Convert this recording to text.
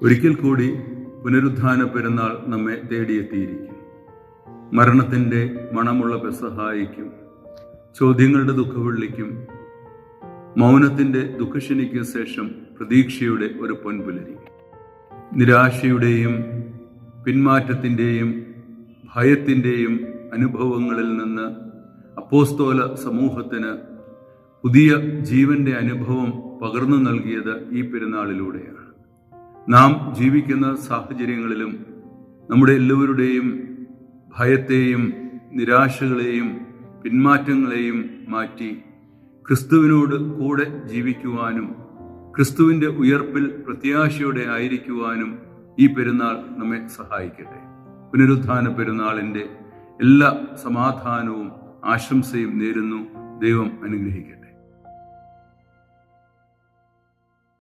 ഒരിക്കൽ കൂടി പുനരുത്ഥാന പെരുന്നാൾ നമ്മെ തേടിയെത്തിയിരിക്കും. മരണത്തിൻ്റെ മണമുള്ള പെസഹായിക്കും, ചോദ്യങ്ങളുടെ ദുഃഖവെള്ളിക്കും, മൗനത്തിൻ്റെ ദുഃഖശനിക്കും ശേഷം പ്രതീക്ഷയുടെ ഒരു പൊൻപുലരി. നിരാശയുടെയും പിന്മാറ്റത്തിൻ്റെയും ഭയത്തിൻ്റെയും അനുഭവങ്ങളിൽ നിന്ന് അപ്പോസ്തോല സമൂഹത്തിന് പുതിയ ജീവന്റെ അനുഭവം പകർന്നു നൽകിയത് ഈ പെരുന്നാളിലൂടെയാണ്. നാം ജീവിക്കുന്ന സാഹചര്യങ്ങളിലും നമ്മുടെ എല്ലാവരുടെയും ഭയത്തെയും നിരാശകളെയും പിന്മാറ്റങ്ങളെയും മാറ്റി ക്രിസ്തുവിനോട് കൂടെ ജീവിക്കുവാനും ക്രിസ്തുവിൻ്റെ ഉയർപ്പിൽ പ്രത്യാശയോടെ ആയിരിക്കുവാനും ഈ പെരുന്നാൾ നമ്മെ സഹായിക്കട്ടെ. പുനരുത്ഥാന പെരുന്നാളിൻ്റെ എല്ലാ സമാധാനവും ആശംസയും നേരുന്നു. ദൈവം അനുഗ്രഹിക്കട്ടെ.